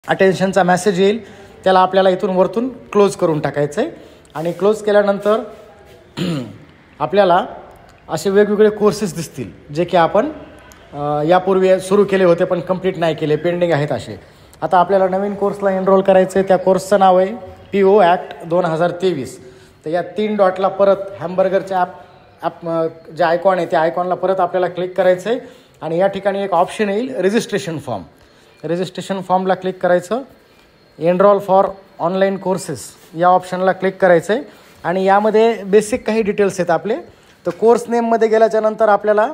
अटेन्शनचा message येईल, त्याला आपल्याला इथून वरतून क्लोज करून टाकायचं आहे. आणि क्लोज केल्यानंतर आपल्याला असे वेगवेगळे कोर्सेस दिसतील जे की आपण यापूर्वी सुरू केले होते पण कंप्लीट नाही केले, पेंडिंग आहेत असे. आता आपल्याला नवीन कोर्सला एनरोल करायचं आहे. त्या कोर्सचं नाव आहे PO ॲक्ट 2023. तर या 3 डॉटला परत हॅमबर्गरच्या ॲप जे आयकॉन आहे त्या आयकॉनला परत आपल्याला क्लिक करायचं आहे. आणि या ठिकाणी एक ऑप्शन येईल रजिस्ट्रेशन फॉर्म. रजिस्ट्रेशन फॉर्मला क्लिक करायचं. एनरोल फॉर ऑनलाईन कोर्सेस या ऑप्शनला क्लिक करायचं आहे. आणि यामध्ये बेसिक काही डिटेल्स आहेत आपले. तर कोर्स नेममध्ये गेल्याच्यानंतर आपल्याला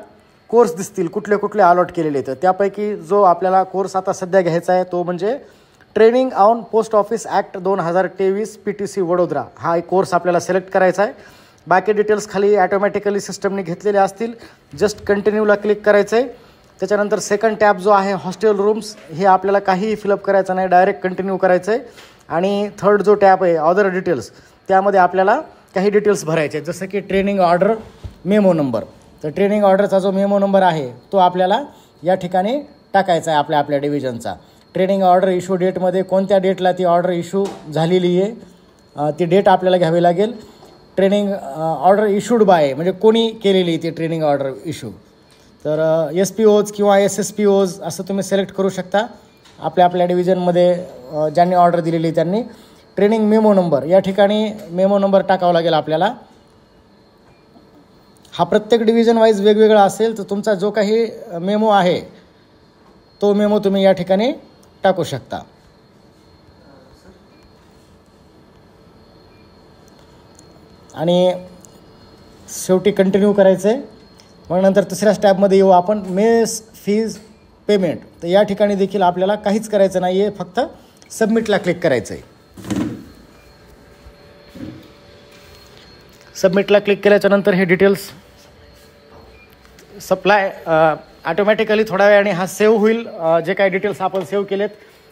कोर्स दिसतील कुठले कुठले अलॉट केलेले आहेत. त्यापैकी जो आपल्याला कोर्स आता सध्या घ्यायचा आहे तो म्हणजे training on post office act 2023 PTC Vadodara. हा एक कोर्स आपल्याला सिलेक्ट करायचा आहे. बाकी डिटेल्स खाली ॲटोमॅटिकली सिस्टमने घेतलेले असतील. जस्ट कंटिन्यूला क्लिक करायचं आहे. त्याच्यानंतर सेकंड टॅब जो आहे हॉस्टेल रूम्स, हे आपल्याला काहीही फिलअप करायचं नाही, डायरेक्ट कंटिन्यू करायचं आहे. आणि थर्ड जो टॅब आहे अदर डिटेल्स, त्यामध्ये आपल्याला काही डिटेल्स भरायचे आहेत, जसं की ट्रेनिंग ऑर्डर मेमो नंबर. तर ट्रेनिंग ऑर्डरचा जो मेमो नंबर आहे तो आपल्याला या ठिकाणी टाकायचा आहे आपल्या डिव्हिजनचा. ट्रेनिंग ऑर्डर इश्यू डेटमध्ये कोणत्या डेटला ती ऑर्डर इश्यू झालेली आहे ती डेट आपल्याला घ्यावी लागेल. ट्रेनिंग ऑर्डर इश्यूड बाय म्हणजे कोणी केलेली ती ट्रेनिंग ऑर्डर इश्यू. तर SPOज किंवा SSPOज असं तुम्ही सिलेक्ट करू शकता आपल्या डिव्हिजनमध्ये ज्यांनी ऑर्डर दिलेली त्यांनी. ट्रेनिंग मेमो नंबर या ठिकाणी मेमो नंबर टाकावा लागेल आपल्याला. हा प्रत्येक डिव्हिजन वाईज वेगवेगळा असेल, तर तुमचा जो काही मेमो आहे तो मेमो तुम्ही या ठिकाणी टाकू शकता. आणि शेवटी कंटिन्यू करायचं आहे. मग नंतर तिसऱ्या स्टॅपमध्ये येऊ आपण मेस फीज पेमेंट. तर या ठिकाणी देखील आपल्याला काहीच करायचं नाही आहे, फक्त सबमिटला क्लिक करायचं आहे. सबमिटला क्लिक केल्याच्यानंतर हे डिटेल्स सप्लाय ऑटोमॅटिकली थोड्या वेळाने हा सेव्ह होईल, जे काही डिटेल्स आपण सेव्ह केलेत.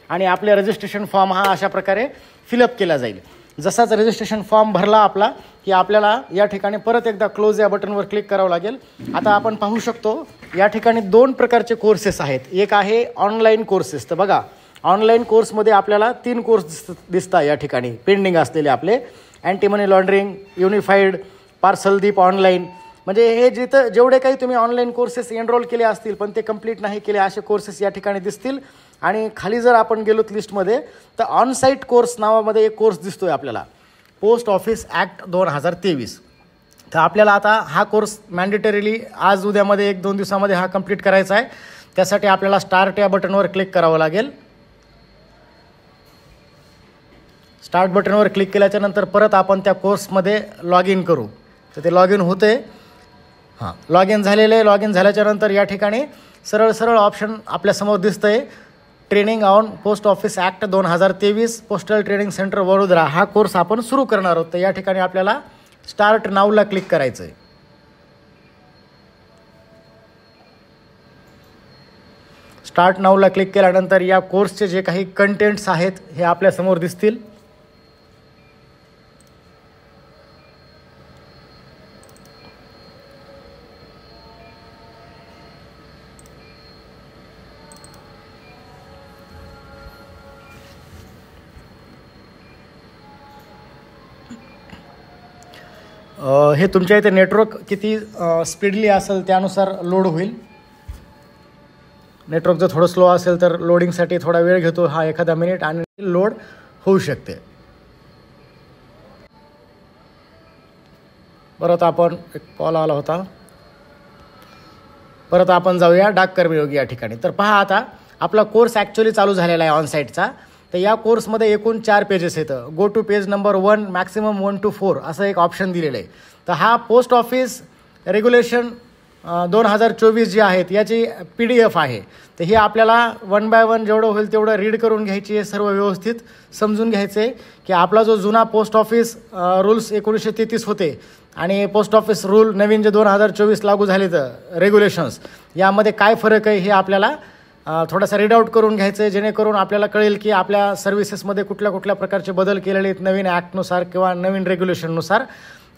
आणि आपले रजिस्ट्रेशन फॉर्म हा अशा प्रकारे फिलअप केला जाईल. जसाच रजिस्ट्रेशन फॉर्म भरला आपला की आपल्याला या ठिकाणी परत एकदा क्लोज या बटनवर क्लिक करावं लागेल. आता आपण पाहू शकतो या ठिकाणी 2 प्रकारचे कोर्सेस आहेत. एक आहे ऑनलाईन कोर्सेस. तर बघा ऑनलाईन कोर्समध्ये आपल्याला 3 कोर्स दिसतात या ठिकाणी पेंडिंग असलेले आपले. अँटी मनी लॉन्ड्रिंग, युनिफाईड, पार्सलदीप ऑनलाईन. म्हणजे हे जेवढे काही तुम्ही ऑनलाईन कोर्सेस एनरोल केले असतील पण ते कंप्लीट नाही केले असे कोर्सेस या ठिकाणी दिसतील. आणि खाली जर आपण गेलोत लिस्टमध्ये तर ऑनसाईट कोर्स नावामध्ये एक कोर्स दिसतोय आपल्याला पोस्ट ऑफिस ॲक्ट 2023. तर आपल्याला आता हा कोर्स मॅन्डेटरीली आज उद्यामध्ये 1-2 दिवसामध्ये हा कंप्लीट करायचा आहे. त्यासाठी आपल्याला स्टार्ट या बटनवर क्लिक करावं लागेल. स्टार्ट बटनवर क्लिक केल्याच्यानंतर परत आपण त्या कोर्समध्ये लॉग इन करू. तर ते लॉग इन होते. हां, लॉग इन झालेलं आहे. लॉग इन झाल्याच्यानंतर या ठिकाणी सरळ ऑप्शन आपल्यासमोर दिसतं आहे training on post office act 2023 postal training centre Vadodara. हा कोर्स आपण सुरू करणार आहोत. तर या ठिकाणी आपल्याला स्टार्ट नावला क्लिक करायचं आहे. स्टार्ट नावला क्लिक केल्यानंतर या कोर्सचे जे काही कंटेंट्स आहेत हे आपल्यासमोर दिसतील. हे तुमच्या इथे नेटवर्क किती स्पीडली असेल त्यानुसार लोड होईल. नेटवर्क जर थोडं स्लो असेल तर लोडिंगसाठी थोडा वेळ घेतो हा, एखादा मिनिट, आणि लोड होऊ शकते. परत आपण एक कॉल आला होता. परत आपण जाऊया डाक कर्मयोगी या ठिकाणी. तर पहा आता आपला कोर्स ॲक्च्युली चालू झालेला आहे ऑनसाईटचा. तर या कोर्समध्ये एकूण 4 पेजेस येतं. Go to page number 1 maximum 1 to 4 असं एक ऑप्शन दिलेलं आहे. तर हा पोस्ट ऑफिस रेग्युलेशन 2024 जे आहेत याची PDF आहे. तर हे आपल्याला 1 by 1 जेवढं होईल तेवढं रीड करून घ्यायची आहे, सर्व व्यवस्थित समजून घ्यायचं आहे की आपला जो जुना पोस्ट ऑफिस रूल्स 1933 होते आणि पोस्ट ऑफिस रूल नवीन जे 2024 लागू झाले तर रेग्युलेशन्स, यामध्ये काय फरक आहे हे आपल्याला थोडासा रीड आउट करून घ्यायचं आहे, जेणेकरून आपल्याला कळेल की आपल्या सर्व्हिसेसमध्ये कुठल्या कुठल्या प्रकारचे बदल केलेले आहेत नवीन ॲक्टनुसार किंवा नवीन रेग्युलेशननुसार.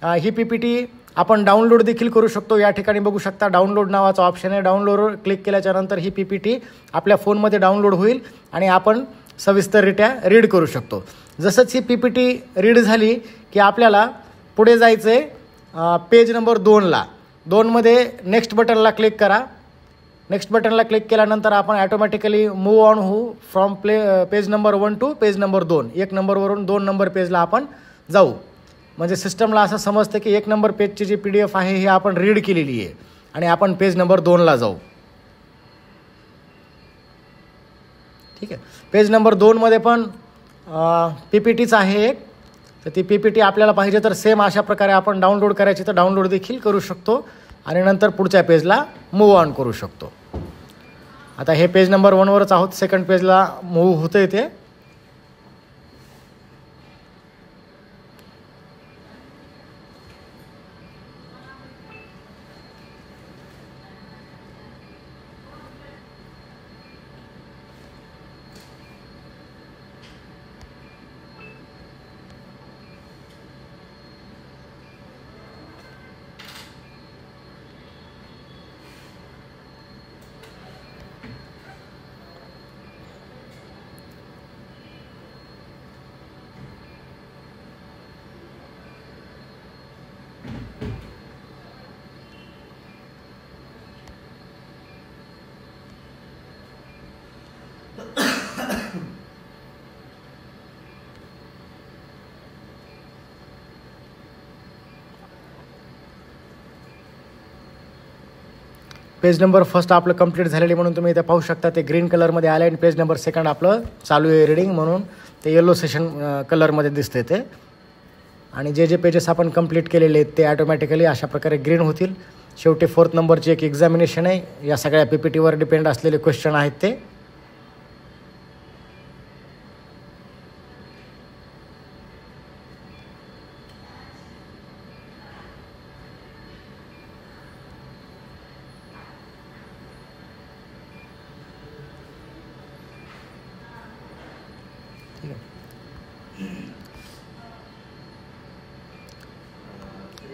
ही PPT आपण डाउनलोड देखील करू शकतो. या ठिकाणी बघू शकता डाउनलोड नावाचा ऑप्शन आहे. डाउनलोडवर क्लिक केल्याच्यानंतर ही PPT आपल्या फोनमध्ये डाउनलोड होईल आणि आपण सविस्तररित्या रीड करू शकतो. जसंच ही PPT रीड झाली की आपल्याला पुढे जायचं आहे पेज नंबर 2ला. 2मध्ये नेक्स्ट बटनला क्लिक करा. नेक्स्ट बटनला क्लिक केल्यानंतर आपण ॲटोमॅटिकली मूव ऑन होऊ from page number 1 to page number 2. 1 नंबरवरून 2 नंबर पेजला आपण जाऊ. म्हणजे सिस्टमला असं समजतं की 1 नंबर पेजची जी PDF आहे ही आपण रीड केलेली आहे आणि आपण पेज नंबर 2ला जाऊ. ठीक आहे. पेज नंबर 2मध्ये पण PPTच आहे एक. तर ती PPT आपल्याला पाहिजे तर सेम अशा प्रकारे आपण डाउनलोड करायची तर डाउनलोड देखील करू शकतो आणि नंतर पुढच्या पेजला मूव ऑन करू शकतो. आता हे पेज नंबर 1वरच आहोत. सेकंड पेजला मूव होतं इथे. पेज नंबर फर्स्ट आपलं कंप्लीट झालेली म्हणून तुम्ही इथे पाहू शकता. ते ग्रीन कलरमध्ये आलं आणि पेज नंबर सेकंड आपलं चालू आहे रीडिंग म्हणून ते येलो सेशन कलरमध्ये दिसते ते. आणि जे जे पेजेस आपण कंप्लीट केलेले आहेत ते ॲटोमॅटिकली अशा प्रकारे ग्रीन होतील. शेवटी 4th नंबरची एक एक्झामिनेशन आहे. या सगळ्या PPTवर डिपेंड असलेले क्वेश्चन आहेत ते.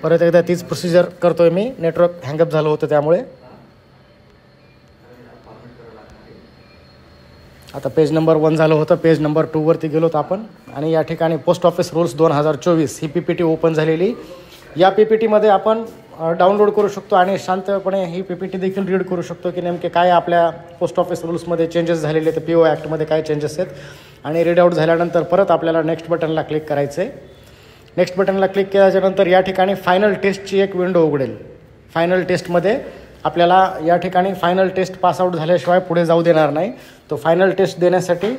परत एकदा तीच प्रोसिजर करतोय मी. नेटवर्क हँगअप झालं होतं त्यामुळे. आता पेज नंबर 1 झालं होतं. पेज नंबर 2वरती गेलो होतो आपण आणि या ठिकाणी पोस्ट ऑफिस रूल्स 2024 ही PPT ओपन झालेली. या PPTमध्ये आपण डाउनलोड करू शकतो आणि शांतपणे ही PPT देखील रीड करू शकतो की नेमके काय आपल्या पोस्ट ऑफिस रूल्समध्ये चेंजेस झालेले आहेत. PO ॲक्टमध्ये काय चेंजेस आहेत. आणि रीड आउट झाल्यानंतर परत आपल्याला नेक्स्ट बटनला क्लिक करायचं आहे. नेक्स्ट बटनला क्लिक केल्याच्यानंतर या ठिकाणी फायनल टेस्टची एक विंडो उघडेल. फायनल टेस्टमध्ये आपल्याला या ठिकाणी फायनल टेस्ट पासआउट झाल्याशिवाय पुढे जाऊ देणार नाही. तो फायनल टेस्ट देण्यासाठी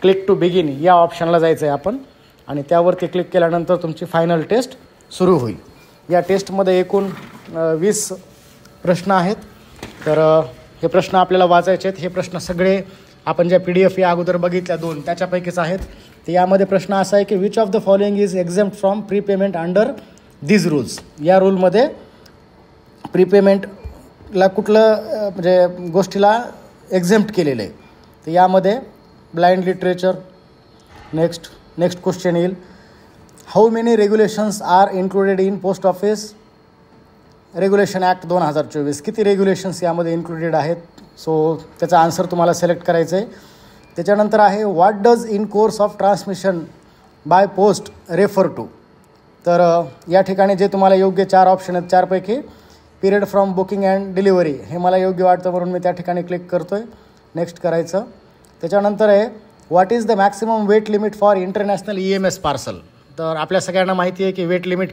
क्लिक टू बिगिन या ऑप्शनला जायचं आहे आपण आणि त्यावरती क्लिक केल्यानंतर तुमची फायनल टेस्ट सुरू होईल. या टेस्टमध्ये एकूण 20 प्रश्न आहेत. तर हे प्रश्न आपल्याला वाचायचे आहेत. हे प्रश्न सगळे आपण ज्या PDF या अगोदर बघितल्या 2 त्याच्यापैकीच आहेत. तर यामध्ये प्रश्न असा आहे की which of the following is exempt from prepayment under these rules. या रूलमध्ये प्रीपेमेंटला कुठलं म्हणजे गोष्टीला एक्झेम्प्ट केलेलं आहे. तर यामध्ये ब्लाइंड लिटरेचर. नेक्स्ट क्वेश्चन येईल how many regulations are included in post office regulation act 2024. किती रेग्युलेशन्स यामध्ये इन्क्लुडेड आहेत. सो त्याचा आन्सर तुम्हाला सिलेक्ट करायचं आहे. त्याच्यानंतर आहे what does in course of transmission by post refer to. तर या ठिकाणी जे तुम्हाला योग्य 4 ऑप्शन आहेत 4पैकी period from booking and delivery हे मला योग्य वाटतं म्हणून मी त्या ठिकाणी क्लिक करतो आहे. नेक्स्ट करायचं. त्याच्यानंतर आहे what is the maximum weight limit for international EMS parcel. तर आपल्या सगळ्यांना माहिती आहे की वेट लिमिट